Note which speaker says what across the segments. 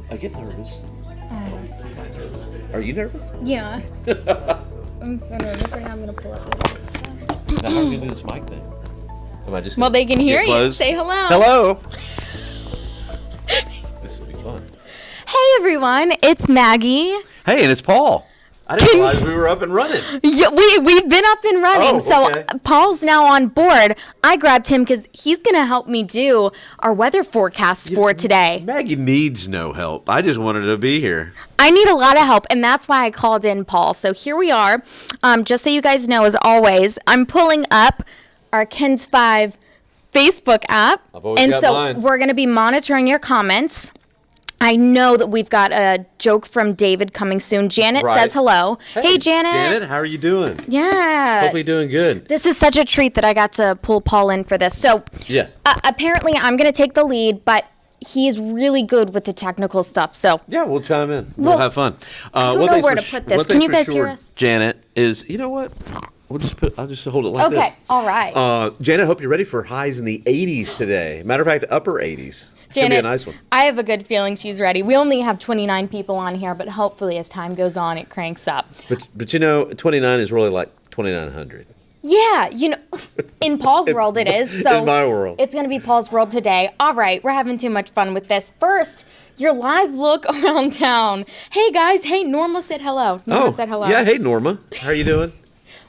Speaker 1: I get nervous. Are you nervous?
Speaker 2: Yeah. I'm so nervous right now. I'm going to pull up this.
Speaker 1: Now, how are you going to do this mic thing? Am I just
Speaker 2: Well, they can hear you.
Speaker 1: Close?
Speaker 2: Say hello.
Speaker 1: Hello. This will be fun.
Speaker 2: Hey, everyone. It's Maggie.
Speaker 1: Hey, and it's Paul. I didn't realize we were up and running.
Speaker 2: Yeah, we've been up and running.
Speaker 1: Oh, okay.
Speaker 2: So Paul's now on board. I grabbed him because he's going to help me do our weather forecast for today.
Speaker 1: Maggie needs no help. I just wanted to be here.
Speaker 2: I need a lot of help, and that's why I called in Paul. So here we are. Just so you guys know, as always, I'm pulling up our Ken's 5 Facebook app.
Speaker 1: I've always got mine.
Speaker 2: We're going to be monitoring your comments. I know that we've got a joke from David coming soon. Janet says hello. Hey, Janet.
Speaker 1: Janet, how are you doing?
Speaker 2: Yeah.
Speaker 1: Hopefully doing good.
Speaker 2: This is such a treat that I got to pull Paul in for this. So
Speaker 1: yes.
Speaker 2: Apparently I'm going to take the lead, but he is really good with the technical stuff. So
Speaker 1: yeah, we'll chime in. We'll have fun.
Speaker 2: I don't know where to put this. Can you guys hear us?
Speaker 1: Janet, is, you know what? I'll just hold it like this.
Speaker 2: Okay, all right.
Speaker 1: Janet, I hope you're ready for highs in the 80s today. Matter of fact, upper 80s. It's going to be a nice one.
Speaker 2: I have a good feeling she's ready. We only have 29 people on here, but hopefully as time goes on, it cranks up.
Speaker 1: But you know, 29 is really like 2,900.
Speaker 2: Yeah, you know, in Paul's world it is. So
Speaker 1: in my world.
Speaker 2: It's going to be Paul's world today. All right, we're having too much fun with this. First, your live look around town. Hey, guys. Hey, Norma said hello. Norma said hello.
Speaker 1: Yeah, hey, Norma. How are you doing?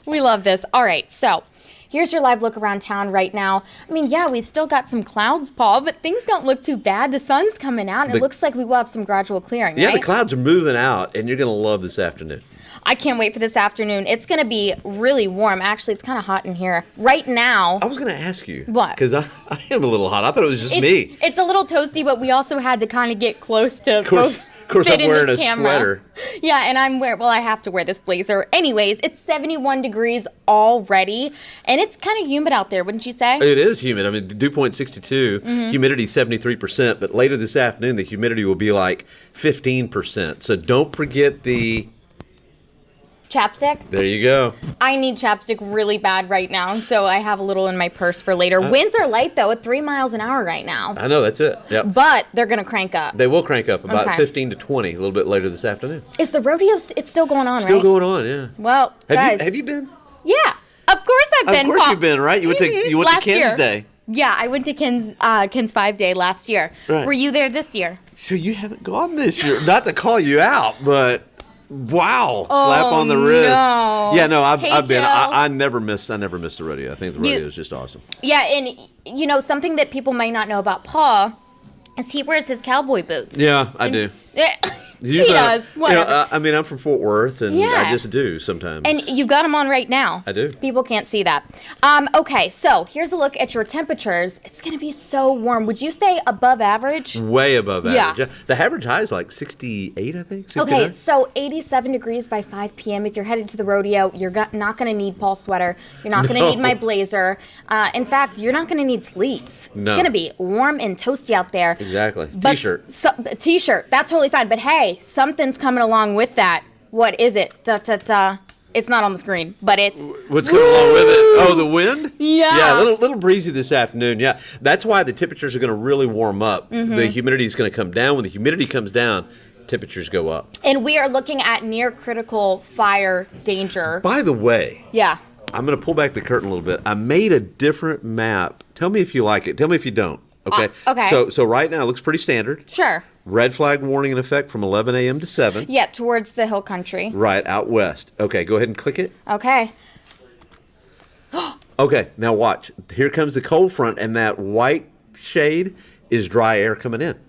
Speaker 2: We love this. All right, so here's your live look around town right now. I mean, yeah, we've still got some clouds, Paul, but things don't look too bad. The sun's coming out, and it looks like we will have some gradual clearing,
Speaker 1: Yeah,
Speaker 2: right?
Speaker 1: the clouds are moving out, and you're going to love this afternoon.
Speaker 2: I can't wait for this afternoon. It's going to be really warm. Actually, it's kind of hot in here right now.
Speaker 1: I was going to ask you.
Speaker 2: What?
Speaker 1: Because I am a little hot. I thought it was just me.
Speaker 2: It's a little toasty, but we also had to kind of get close to
Speaker 1: Of course, I'm wearing a sweater.
Speaker 2: Yeah, and I have to wear this blazer. Anyways, it's 71 degrees already, and it's kind of humid out there, wouldn't you say?
Speaker 1: It is humid. I mean, dew point 62, humidity 73%, but later this afternoon, the humidity will be like 15%. So don't forget the
Speaker 2: chapstick.
Speaker 1: There you go.
Speaker 2: I need chapstick really bad right now, so I have a little in my purse for later. Winds are light, though, at 3 miles an hour right now.
Speaker 1: I know, that's it. Yep.
Speaker 2: But they're going to crank up.
Speaker 1: They will crank up about 15 to 20 a little bit later this afternoon.
Speaker 2: Is the rodeo, it's still going on,
Speaker 1: Still going on, yeah.
Speaker 2: Well, guys.
Speaker 1: Have you been?
Speaker 2: Yeah, of course I've been.
Speaker 1: Of course you've been, right? You went to Ken's Day.
Speaker 2: Yeah, I went to Ken's 5 Day last year.
Speaker 1: Right.
Speaker 2: Were you there this year?
Speaker 1: So you haven't gone this year. Not to call you out, but wow, slap on the wrist.
Speaker 2: No.
Speaker 1: Yeah, no, I've been.
Speaker 2: Joe.
Speaker 1: I never miss the rodeo. I think the rodeo is just awesome.
Speaker 2: Yeah, and you know something that people might not know about Paul is he wears his cowboy boots.
Speaker 1: Yeah, I do.
Speaker 2: He does. Whatever.
Speaker 1: You know, I mean, I'm from Fort Worth, and I just do sometimes.
Speaker 2: And you've got them on right now.
Speaker 1: I do.
Speaker 2: People can't see that. Okay, so here's a look at your temperatures. It's going to be so warm. Would you say above average?
Speaker 1: Way above average.
Speaker 2: Yeah.
Speaker 1: The average high is like 68, I think. 69?
Speaker 2: Okay, so 87 degrees by 5 p.m. If you're headed to the rodeo, you're not going to need Paul's sweater. You're not going to need my blazer. In fact, you're not going to need sleeves.
Speaker 1: No.
Speaker 2: It's going to be warm and toasty out there.
Speaker 1: Exactly.
Speaker 2: But
Speaker 1: T-shirt.
Speaker 2: T-shirt. That's totally fine. But hey, something's coming along with that. What is it? It's not on the screen, but it's...
Speaker 1: What's coming along with it? Oh, the wind?
Speaker 2: Yeah.
Speaker 1: Yeah, a little breezy this afternoon. Yeah, that's why the temperatures are going to really warm up. The humidity is going to come down. When the humidity comes down, temperatures go up.
Speaker 2: And we are looking at near critical fire danger.
Speaker 1: By the way...
Speaker 2: Yeah.
Speaker 1: I'm going to pull back the curtain a little bit. I made a different map. Tell me if you like it. Tell me if you don't. Okay.
Speaker 2: Okay.
Speaker 1: So right now it looks pretty standard.
Speaker 2: Sure.
Speaker 1: Red flag warning in effect from 11 a.m. to 7.
Speaker 2: Yeah, towards the hill country.
Speaker 1: Right, out west. Okay, go ahead and click it.
Speaker 2: Okay.
Speaker 1: Okay, now watch. Here comes the cold front, and that white shade is dry air coming in.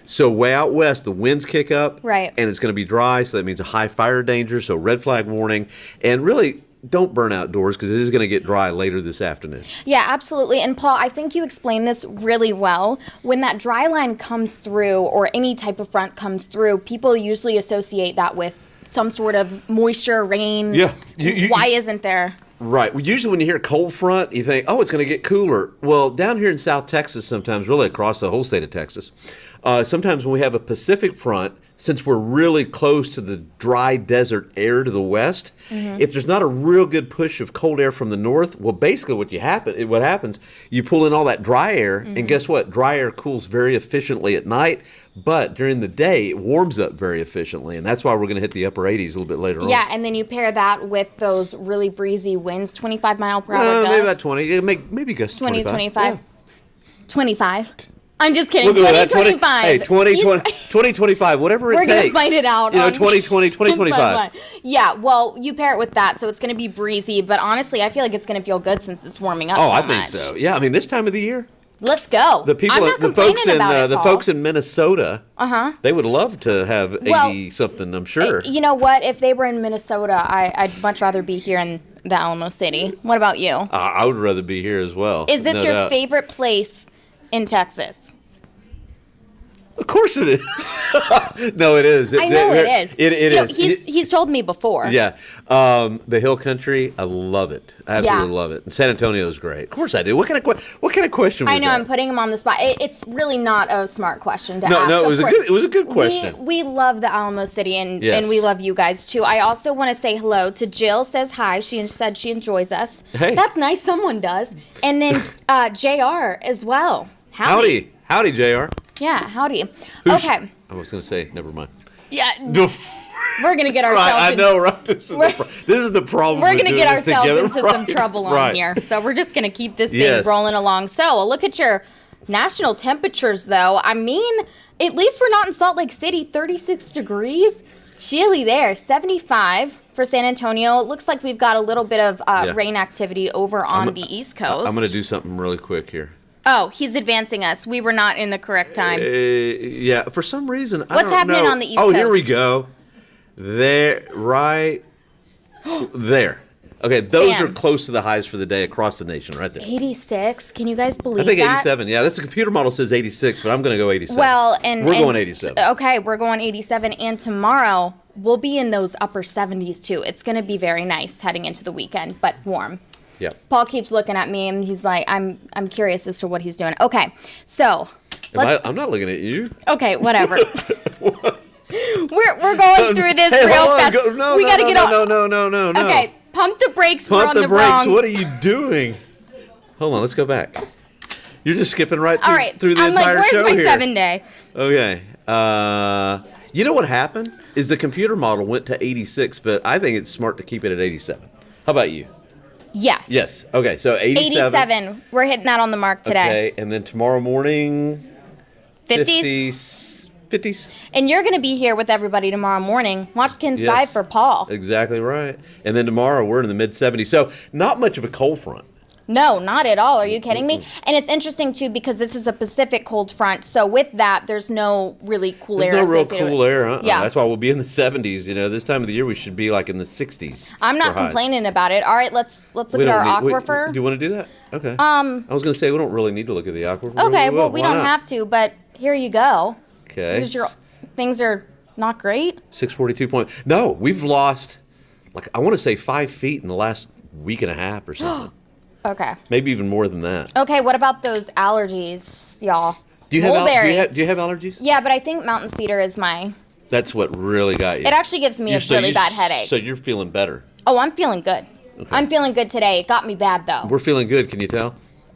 Speaker 1: So way out west, the winds kick up,
Speaker 2: right,
Speaker 1: and it's going to be dry, so that means a high fire danger, so red flag warning. And really, don't burn outdoors because it is going to get dry later this afternoon.
Speaker 2: Yeah, absolutely. And Paul, I think you explained this really well. When that dry line comes through, or any type of front comes through, people usually associate that with some sort of moisture, rain.
Speaker 1: Yeah.
Speaker 2: Why isn't there?
Speaker 1: Right. Well, usually when you hear cold front, you think, oh, it's going to get cooler. Well, down here in South Texas sometimes, really across the whole state of Texas, sometimes when we have a Pacific front, since we're really close to the dry desert air to the west, if there's not a real good push of cold air from the north, well, basically what happens, you pull in all that dry air, and guess what? Dry air cools very efficiently at night, but during the day, it warms up very efficiently, and that's why we're going to hit the upper 80s a little bit later on.
Speaker 2: Yeah, and then you pair that with those really breezy winds, 25 mile per hour gusts.
Speaker 1: Maybe about 20. Maybe gusts
Speaker 2: 20,
Speaker 1: 25.
Speaker 2: 25.
Speaker 1: Yeah.
Speaker 2: 25. I'm just kidding.
Speaker 1: We'll
Speaker 2: 2025.
Speaker 1: Hey, 2025, whatever it takes.
Speaker 2: We're going to find it out.
Speaker 1: 2020, 2025.
Speaker 2: Yeah, well, you pair it with that, so it's going to be breezy. But honestly, I feel like it's going to feel good since it's warming up so
Speaker 1: I
Speaker 2: much.
Speaker 1: think so. Yeah, I mean, this time of the year.
Speaker 2: Let's go.
Speaker 1: The people,
Speaker 2: I'm not
Speaker 1: the folks in Minnesota, they would love to have 80 something, I'm sure.
Speaker 2: You know what? If they were in Minnesota, I'd much rather be here in the Alamo City. What about you?
Speaker 1: I would rather be here as well.
Speaker 2: Is this your favorite place in Texas?
Speaker 1: Of course it is. No, it is.
Speaker 2: I know it is.
Speaker 1: It is.
Speaker 2: He's told me before.
Speaker 1: Yeah. The hill country, I love it. I absolutely love it. And San Antonio is great. Of course I do. What kind of question was
Speaker 2: I know,
Speaker 1: that?
Speaker 2: I'm putting him on the spot. It's really not a smart question to ask.
Speaker 1: No, it was a good question.
Speaker 2: We love the Alamo City, and we love you guys too. I also want to say hello to Jill. Says hi. She said she enjoys us.
Speaker 1: Hey.
Speaker 2: That's nice. Someone does. And then JR as well. Howdy,
Speaker 1: JR.
Speaker 2: Yeah, howdy. Okay.
Speaker 1: I was going to say, never mind.
Speaker 2: Yeah. We're going to get ourselves
Speaker 1: right, I know, right? This is the problem.
Speaker 2: We're going to get ourselves into some trouble on here. So we're just going to keep this thing rolling along. So look at your national temperatures, though. I mean, at least we're not in Salt Lake City, 36 degrees. Chilly there, 75 for San Antonio. It looks like we've got a little bit of rain activity over on the East Coast.
Speaker 1: I'm going to do something really quick here.
Speaker 2: Oh, he's advancing us. We were not in the correct time.
Speaker 1: Yeah, for some reason,
Speaker 2: What's happening on the East
Speaker 1: Coast?
Speaker 2: Coast?
Speaker 1: Oh, here we go. There, right there. Okay, those are close to the highs for the day across the nation, right there.
Speaker 2: 86. Can you guys believe
Speaker 1: that? I think
Speaker 2: that?
Speaker 1: 87. Yeah, that's the computer model says 86, but I'm going to go 87.
Speaker 2: Well, and
Speaker 1: we're going 87.
Speaker 2: Okay, we're going 87, and tomorrow we'll be in those upper 70s too. It's going to be very nice heading into the weekend, but warm.
Speaker 1: Yeah.
Speaker 2: Paul keeps looking at me, and he's like, I'm curious as to what he's doing. Okay, so
Speaker 1: I'm not looking at you.
Speaker 2: Okay, whatever. We're going through this real fast. We got to get on.
Speaker 1: No.
Speaker 2: Okay, pump the brakes. We're on the
Speaker 1: brakes.
Speaker 2: wrong.
Speaker 1: What are you doing? Hold on, let's go back. You're just skipping right through the entire show here.
Speaker 2: Where's my 7 day?
Speaker 1: Okay. You know what happened is the computer model went to 86, but I think it's smart to keep it at 87. How about you?
Speaker 2: Yes.
Speaker 1: Yes. Okay, so 87.
Speaker 2: 87. We're hitting that on the mark today.
Speaker 1: Okay, and then tomorrow morning,
Speaker 2: 50s.
Speaker 1: 50s.
Speaker 2: And you're going to be here with everybody tomorrow morning. Watkins 5 for Paul.
Speaker 1: Exactly right. And then tomorrow we're in the mid 70s. So not much of a cold front.
Speaker 2: No, not at all. Are you kidding me? And it's interesting, too, because this is a Pacific cold front. So with that, there's no really cool air.
Speaker 1: There's no real cool air.
Speaker 2: Yeah.
Speaker 1: That's why we'll be in the 70s. You know, this time of the year we should be like in the 60s.
Speaker 2: I'm not complaining about it. All right, let's look at our aquifer.
Speaker 1: Do you want to do that? Okay. I was going to say we don't really need to look at the aquifer.
Speaker 2: Okay, well, we don't have to, but here you go.
Speaker 1: Okay.
Speaker 2: Things are not great.
Speaker 1: 642 No, we've lost, I want to say 5 feet in the last week and a half or something.
Speaker 2: Okay.
Speaker 1: Maybe even more than that.
Speaker 2: Okay, what about those allergies, y'all?
Speaker 1: Do you have allergies?
Speaker 2: Yeah, but I think mountain cedar is my...
Speaker 1: That's what really got you.
Speaker 2: It actually gives me a really bad headache.
Speaker 1: So you're feeling better?
Speaker 2: Oh, I'm feeling good.
Speaker 1: Okay.
Speaker 2: I'm feeling good today. It got me bad, though.
Speaker 1: We're feeling good, can you tell?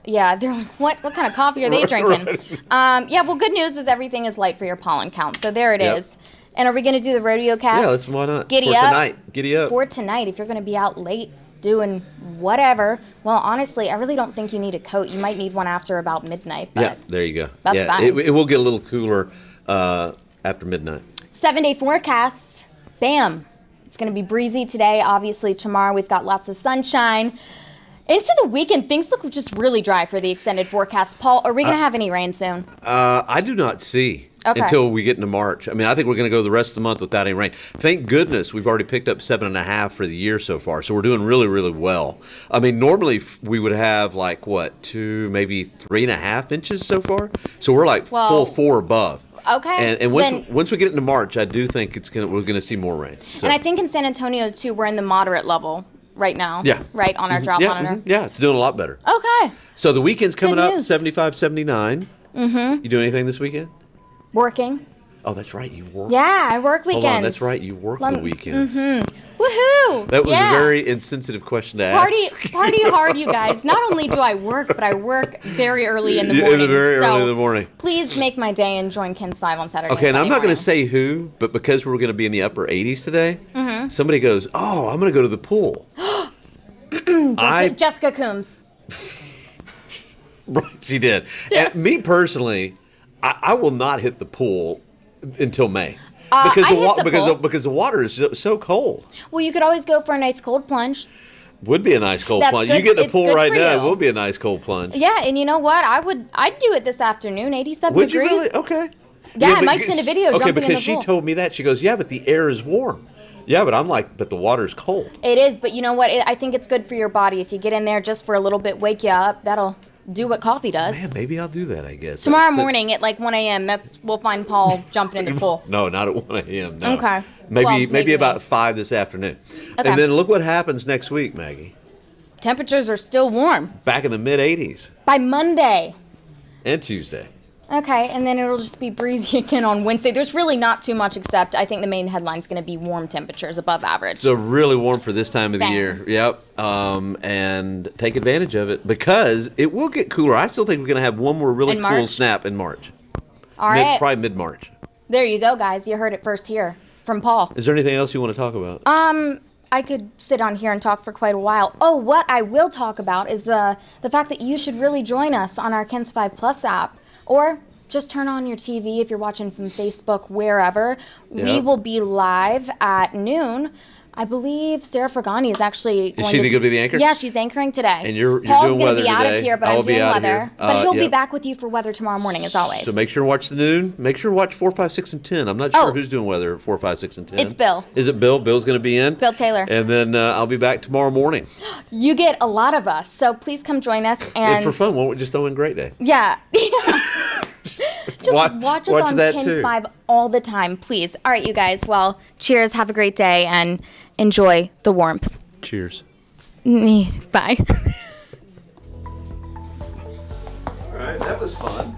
Speaker 2: Yeah, they're like, what kind of coffee are they drinking? Right. Yeah, well, good news is everything is light for your pollen count. So there it is. And are we going to do the rodeo cast?
Speaker 1: Yeah, why not?
Speaker 2: Giddy up.
Speaker 1: Tonight. Giddy up.
Speaker 2: For tonight, if you're going to be out late doing whatever. Well, honestly, I really don't think you need a coat. You might need one after about midnight. But
Speaker 1: there you go.
Speaker 2: That's fine.
Speaker 1: It will get a little cooler after midnight.
Speaker 2: 7-day forecast. Bam. It's going to be breezy today. Obviously, tomorrow we've got lots of sunshine. Into the weekend, things look just really dry for the extended forecast. Paul, are we going to have any rain soon?
Speaker 1: I do not see until we get into March. I mean, I think we're going to go the rest of the month without any rain. Thank goodness we've already picked up 7.5 for the year so far, so we're doing really, really well. I mean, normally we would have like, 2, maybe 3.5 inches so far. So we're like full 4 above.
Speaker 2: Okay.
Speaker 1: And once we get into March, I do think we're going to see more rain. So.
Speaker 2: And I think in San Antonio, too, we're in the moderate level right now.
Speaker 1: Yeah.
Speaker 2: Right, on our drought monitor.
Speaker 1: Yeah, it's doing a lot better.
Speaker 2: Okay.
Speaker 1: So the weekend's coming
Speaker 2: Good
Speaker 1: up,
Speaker 2: news.
Speaker 1: 75, 79. Mm-hmm. You doing anything this weekend?
Speaker 2: Working.
Speaker 1: Oh, that's right, you work.
Speaker 2: Yeah, I work weekends.
Speaker 1: Hold on, that's right, you work the weekends.
Speaker 2: Mm-hmm. Woohoo!
Speaker 1: That was a very insensitive question to ask.
Speaker 2: Party hard, you guys. Not only do I work, but I work very early in the morning.
Speaker 1: Early in the morning.
Speaker 2: Please make my day and join Ken's 5 on Saturday.
Speaker 1: Okay, and I'm not going to say who, but because we're going to be in the upper 80s today, somebody goes, "Oh, I'm going to go to the pool."
Speaker 2: Jessica Coombs.
Speaker 1: She did. And me personally, I will not hit the pool until May. Because the water is so cold.
Speaker 2: Well, you could always go for a nice cold plunge.
Speaker 1: Would be a nice cold plunge.
Speaker 2: Good.
Speaker 1: You get in the pool right now,
Speaker 2: you.
Speaker 1: it will be a nice cold plunge.
Speaker 2: Yeah, and you know what? I'd do it this afternoon, 87
Speaker 1: Would
Speaker 2: degrees.
Speaker 1: you really? Okay.
Speaker 2: Yeah, I might send a video.
Speaker 1: Okay,
Speaker 2: jumping in
Speaker 1: because
Speaker 2: the
Speaker 1: she
Speaker 2: pool.
Speaker 1: told me that. She goes, "Yeah, but the air is warm." Yeah, but I'm like, but the water's cold.
Speaker 2: It is, but you know what? I think it's good for your body. If you get in there just for a little bit, wake you up, that'll do what coffee does.
Speaker 1: Man, maybe I'll do that, I guess.
Speaker 2: Tomorrow morning at like 1 a.m., we'll find Paul jumping in the pool.
Speaker 1: No, not at 1 a.m., no.
Speaker 2: Okay.
Speaker 1: Maybe about 5 this afternoon.
Speaker 2: Okay.
Speaker 1: And then look what happens next week, Maggie.
Speaker 2: Temperatures are still warm.
Speaker 1: Back in the mid-80s.
Speaker 2: By Monday.
Speaker 1: And Tuesday.
Speaker 2: Okay, and then it'll just be breezy again on Wednesday. There's really not too much, except I think the main headline's going to be warm temperatures above average.
Speaker 1: So really warm for this time of the year. Yep. And take advantage of it because it will get cooler. I still think we're going to have one more really cool snap in March.
Speaker 2: All right.
Speaker 1: Probably mid-March.
Speaker 2: There you go, guys. You heard it first here from Paul.
Speaker 1: Is there anything else you want to talk about?
Speaker 2: I could sit on here and talk for quite a while. Oh, what I will talk about is the fact that you should really join us on our Ken's 5 Plus app. Or just turn on your TV if you're watching from Facebook, wherever. Yep. We will be live at noon. I believe Sarah Fragani is actually going
Speaker 1: to... Is she going to be the anchor?
Speaker 2: Yeah, she's anchoring today.
Speaker 1: And you're
Speaker 2: Paul's
Speaker 1: doing weather
Speaker 2: today. Paul's going to be out of here, but I'm doing weather. But he'll be back with you for weather tomorrow morning, as always.
Speaker 1: So make sure to watch the noon. Make sure to watch 4, 5, 6, and 10. I'm not sure who's doing weather at 4, 5, 6, and 10.
Speaker 2: It's Bill.
Speaker 1: Is it Bill? Bill's going to be in?
Speaker 2: Bill Taylor.
Speaker 1: And then I'll be back tomorrow morning.
Speaker 2: You get a lot of us, so please come join us. And
Speaker 1: for fun, won't we just throw in Great Day?
Speaker 2: Yeah. Just watch us on Ken's 5 all the time, please. All right, you guys. Well, cheers. Have a great day and enjoy the warmth.
Speaker 1: Cheers.
Speaker 2: Bye.
Speaker 1: All right, that was fun.